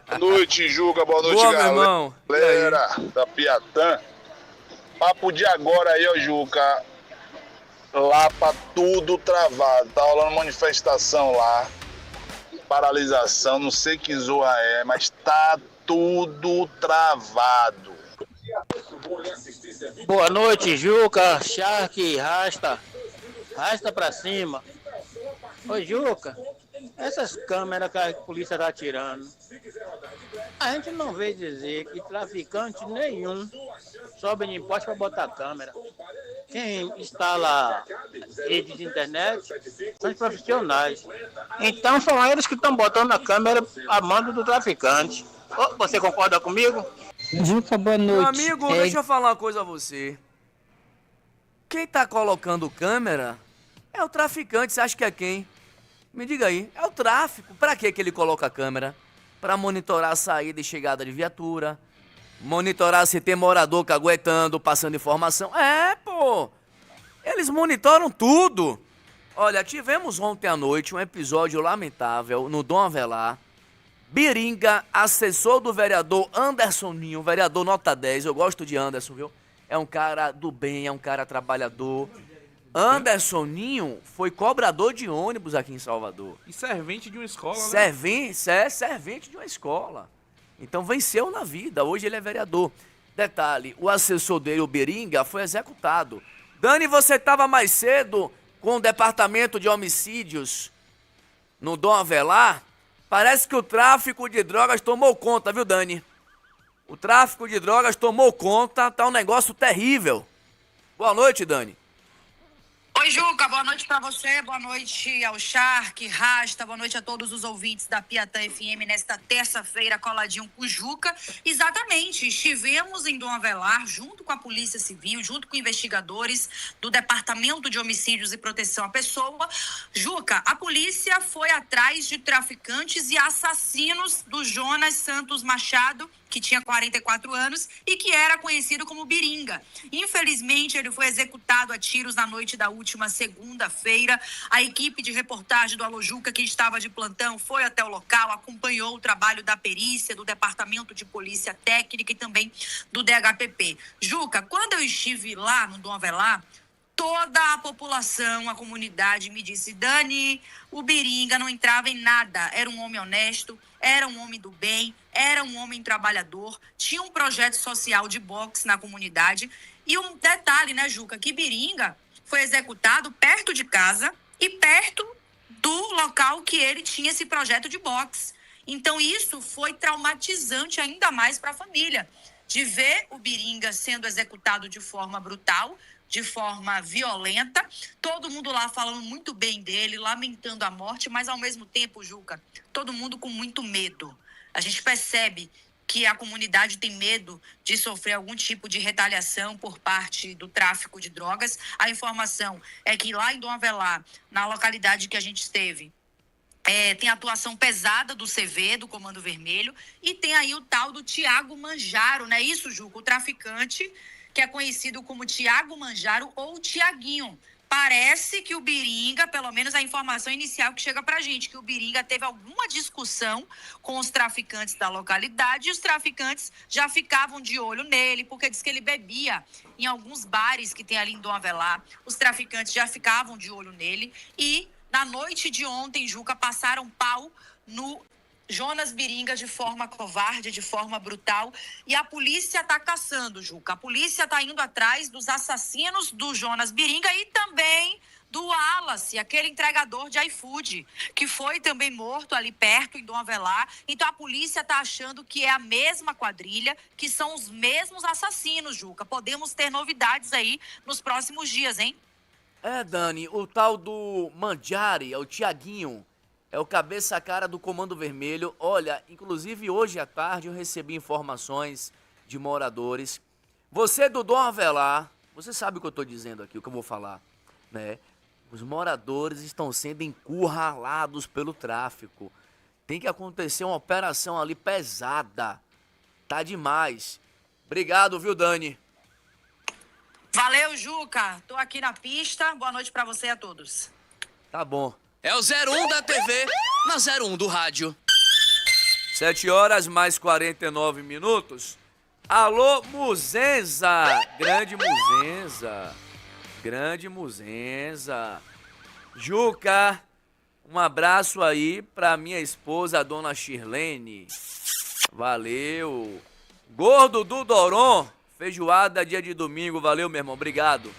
Boa noite, Juca. Boa noite, Boa, meu irmão. galera da Piatã. Papo de agora aí, ó, Juca. Lapa tudo travado. Tá rolando manifestação lá. Paralisação, não sei que zoa é, mas tá tudo travado. Boa noite, Juca, Shark, Rasta pra cima. Ô, Juca, essas câmeras que a polícia tá tirando, a gente não vê dizer que traficante nenhum sobe de imposto para botar câmera. Quem instala rede de internet são os profissionais. Então são eles que estão botando a câmera a mando do traficante. Oh, você concorda comigo? Juca, boa noite. Meu amigo, deixa eu falar uma coisa a você. Quem tá colocando câmera é o traficante. Você acha que é quem? Me diga aí. É o tráfico. Pra que ele coloca a câmera? Pra monitorar a saída e chegada de viatura. Monitorar se tem morador caguetando, passando informação. É, pô. Eles monitoram tudo. Olha, tivemos ontem à noite um episódio lamentável no Dom Avelar. Biringa, assessor do vereador Anderson Ninho, vereador nota 10, eu gosto de Anderson, viu? É um cara do bem, é um cara trabalhador. Anderson Ninho foi cobrador de ônibus aqui em Salvador. E servente de uma escola, né? Servente de uma escola. Então venceu na vida, hoje ele é vereador. Detalhe, o assessor dele, o Biringa, foi executado. Dani, você estava mais cedo com o departamento de homicídios no Dom Avelar? Parece que o tráfico de drogas tomou conta, viu, Dani? O tráfico de drogas tomou conta, tá um negócio terrível. Boa noite, Dani. Oi, Juca, boa noite pra você, boa noite ao Shark, Rasta, boa noite a todos os ouvintes da Piatã FM nesta terça-feira, coladinho com o Juca. Exatamente, estivemos em Dom Avelar, junto com a Polícia Civil, junto com investigadores do Departamento de Homicídios e Proteção à Pessoa. Juca, a polícia foi atrás de traficantes e assassinos do Jonas Santos Machado, que tinha 44 anos e que era conhecido como Biringa. Infelizmente, ele foi executado a tiros na noite da última segunda-feira. A equipe de reportagem do Alô Juca, que estava de plantão, foi até o local, acompanhou o trabalho da perícia, do Departamento de Polícia Técnica e também do DHPP. Juca, quando eu estive lá no Dom Avelar, toda a população, a comunidade me disse: Dani, o Biringa não entrava em nada, era um homem honesto, era um homem do bem, era um homem trabalhador, tinha um projeto social de boxe na comunidade. E um detalhe, né, Juca, que Biringa foi executado perto de casa e perto do local que ele tinha esse projeto de boxe. Então isso foi traumatizante ainda mais para a família, de ver o Biringa sendo executado de forma brutal, de forma violenta, todo mundo lá falando muito bem dele, lamentando a morte, mas ao mesmo tempo, Juca, todo mundo com muito medo. A gente percebe que a comunidade tem medo de sofrer algum tipo de retaliação por parte do tráfico de drogas. A informação é que lá em Dom Avelar, na localidade que a gente esteve, tem atuação pesada do CV, do Comando Vermelho, e tem aí o tal do Tiago Manjaro, não é isso, Juca? O traficante que é conhecido como Tiago Manjaro ou Tiaguinho. Parece que o Biringa, pelo menos a informação inicial que chega pra gente, que o Biringa teve alguma discussão com os traficantes da localidade e os traficantes já ficavam de olho nele, porque diz que ele bebia em alguns bares que tem ali em Dom Avelar. Os traficantes já ficavam de olho nele e na noite de ontem, Juca, passaram pau no Jonas Biringa de forma covarde, de forma brutal, e a polícia tá caçando, Juca. A polícia tá indo atrás dos assassinos do Jonas Biringa e também do Wallace, aquele entregador de iFood, que foi também morto ali perto, em Dom Avelar. Então a polícia tá achando que é a mesma quadrilha, que são os mesmos assassinos, Juca. Podemos ter novidades aí nos próximos dias, hein? É, Dani, o tal do Manjari, é o Tiaguinho, é o cabeça-cara do Comando Vermelho. Olha, inclusive hoje à tarde eu recebi informações de moradores. Você do Dom Avelar, você sabe o que eu tô dizendo aqui, o que eu vou falar, né? Os moradores estão sendo encurralados pelo tráfico. Tem que acontecer uma operação ali pesada. Tá demais. Obrigado, viu, Dani? Valeu, Juca. Tô aqui na pista. Boa noite pra você e a todos. Tá bom. É o 01 da TV, na 01 do rádio. 7h mais 49. Alô, Muzenza! Grande Muzenza. Grande Muzenza. Juca, um abraço aí pra minha esposa, a dona Shirlene. Valeu. Gordo do Doron, feijoada dia de domingo. Valeu, meu irmão, obrigado.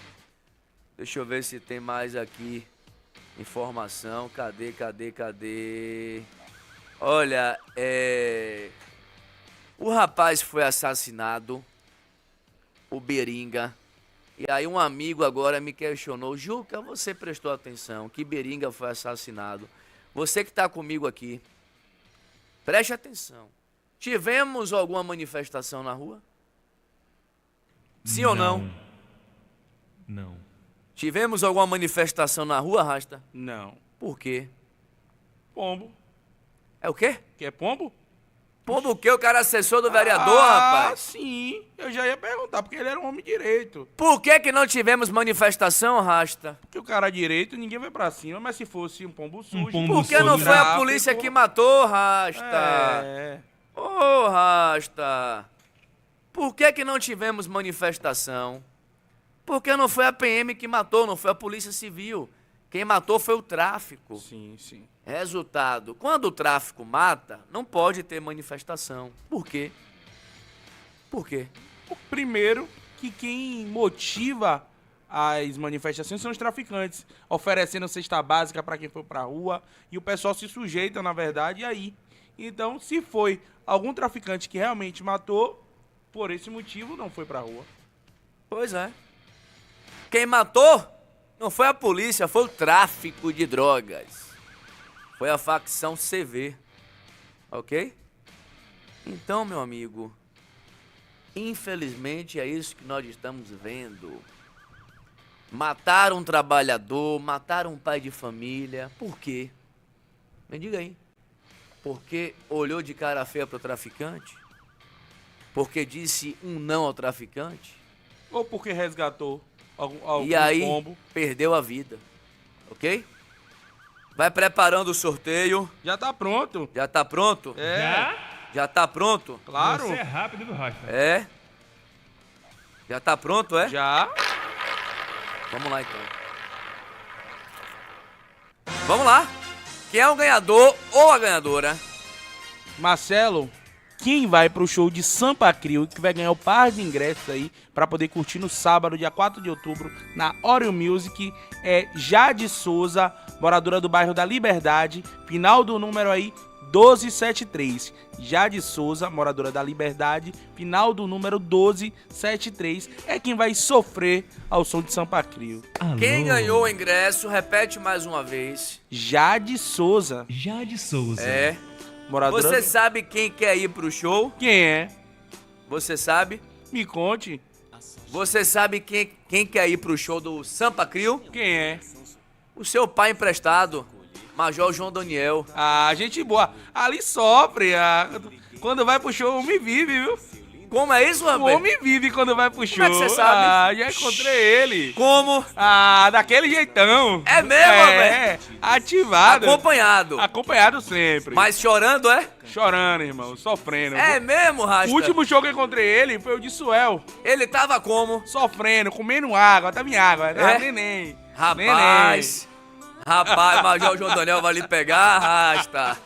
Deixa eu ver se tem mais aqui informação. Cadê? Olha, o rapaz foi assassinado, o Beringa. E aí um amigo agora me questionou: Juca, você prestou atenção que Beringa foi assassinado? Você que está comigo aqui, preste atenção. Tivemos alguma manifestação na rua? Sim ou não? Não. Tivemos alguma manifestação na rua, Rasta? Não. Por quê? Pombo. É o quê? Que é pombo? Pombo o quê? O cara é assessor do vereador, rapaz? Sim. Eu já ia perguntar, porque ele era um homem direito. Por que não tivemos manifestação, Rasta? Porque o cara direito, ninguém vai pra cima, mas se fosse um pombo sujo... Por que não foi a polícia que matou, Rasta? Ô, Rasta. Por que não tivemos manifestação? Porque não foi a PM que matou, não foi a Polícia Civil. Quem matou foi o tráfico. Sim. Resultado, quando o tráfico mata, não pode ter manifestação. Por quê? Primeiro, que quem motiva as manifestações são os traficantes, oferecendo cesta básica para quem for pra rua, e o pessoal se sujeita, na verdade, aí. Então, se foi algum traficante que realmente matou, por esse motivo, não foi pra rua. Pois é. Quem matou não foi a polícia, foi o tráfico de drogas. Foi a facção CV. Ok? Então, meu amigo, infelizmente é isso que nós estamos vendo. Mataram um trabalhador, mataram um pai de família. Por quê? Me diga aí. Porque olhou de cara feia pro traficante? Porque disse um não ao traficante? Ou porque resgatou algum e aí, pombo? Perdeu a vida. Ok? Vai preparando o sorteio. Já tá pronto. Já tá pronto? Já tá pronto? Claro. Você é rápido, viu, Rasta? É? Já tá pronto, é? Já. Vamos lá, então. Vamos lá. Quem é o ganhador ou a ganhadora? Marcelo, quem vai pro show de Sampa Crio, que vai ganhar o par de ingressos aí pra poder curtir no sábado, dia 4 de outubro, na Oreo Music, é Jade Souza, moradora do bairro da Liberdade, final do número aí 1273. Jade Souza, moradora da Liberdade, final do número 1273, é quem vai sofrer ao som de Sampa Crio. Quem ganhou o ingresso, repete mais uma vez. Jade Souza. Jade Souza. É. Moradora Você sabe quem quer ir pro show? Quem é? Você sabe? Me conte. Você sabe quem quer ir pro show do Sampa Crio? Quem é? O seu pai emprestado, Major João Daniel. Ah, gente boa. Ali sofre. Quando vai pro show, o homem vive, viu? Como é isso, rapaz? O homem vive quando vai pro show. Como é que você sabe? Ah, já encontrei ele. Como? Ah, daquele jeitão. É mesmo, É, ativado. Acompanhado. Acompanhado sempre. Mas chorando, é? Chorando, irmão. Sofrendo. É mesmo, Rasta? O último show que eu encontrei ele foi o de Suel. Ele tava como? Sofrendo, comendo água. Tava em água. Tava neném. Rapaz, Major João Daniel vai lhe pegar, Rasta.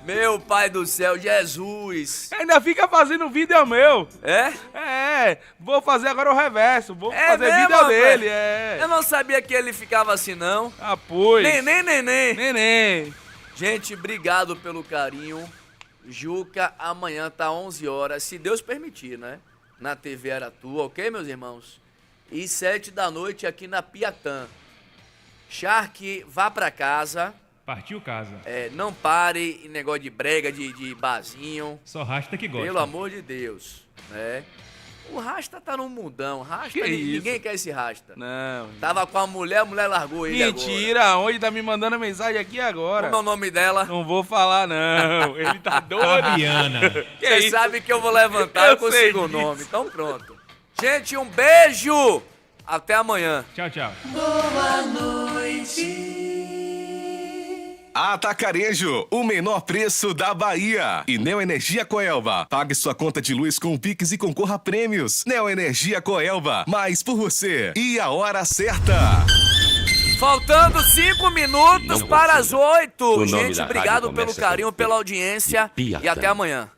Meu pai do céu, Jesus. Ainda fica fazendo vídeo meu. É? É. Vou fazer agora o reverso. Vou fazer mesmo, vídeo rapaz? dele, é. Eu não sabia que ele ficava assim, não. Ah, pois. Neném. Gente, obrigado pelo carinho. Juca, amanhã tá 11 horas, se Deus permitir, né? Na TV Aratu, ok, meus irmãos? E 7 da noite aqui na Piatã. Shark, vá pra casa. Partiu casa. É, não pare em negócio de brega, de barzinho. Só Rasta que gosta. Pelo amor de Deus, né? O Rasta tá num mundão. Rasta, Que ninguém isso? quer esse Rasta. Não. Tava com a mulher largou ele Mentira, onde tá me mandando mensagem aqui agora? Como é o nome dela? Não vou falar, não. Ele tá doido. Fabiana. Você sabe que eu vou levantar, eu consigo o nome. Então pronto. Gente, um beijo. Até amanhã. Tchau, tchau. Boa noite. Atacarejo, o menor preço da Bahia. E Neoenergia Coelba. Pague sua conta de luz com o Pix e concorra a prêmios. Neoenergia Coelba, mais por você. E a hora certa. Faltando 5 minutos para as 8. O nome Gente, da obrigado rádio pelo começa carinho, com P pela audiência. de Piatã. E até amanhã.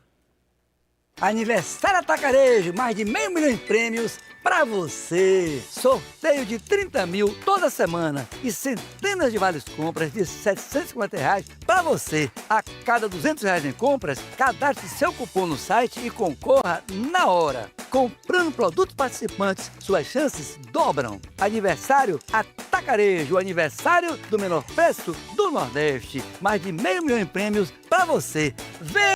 Aniversário Atacarejo, mais de R$500 mil em prêmios pra você. Sorteio de 30 mil toda semana e centenas de vales compras de R$750 pra você. A cada R$200 em compras, cadastre seu cupom no site e concorra na hora. Comprando produtos participantes, suas chances dobram. Aniversário Atacarejo, o aniversário do menor preço do Nordeste. Mais de R$500 mil em prêmios pra você. Vem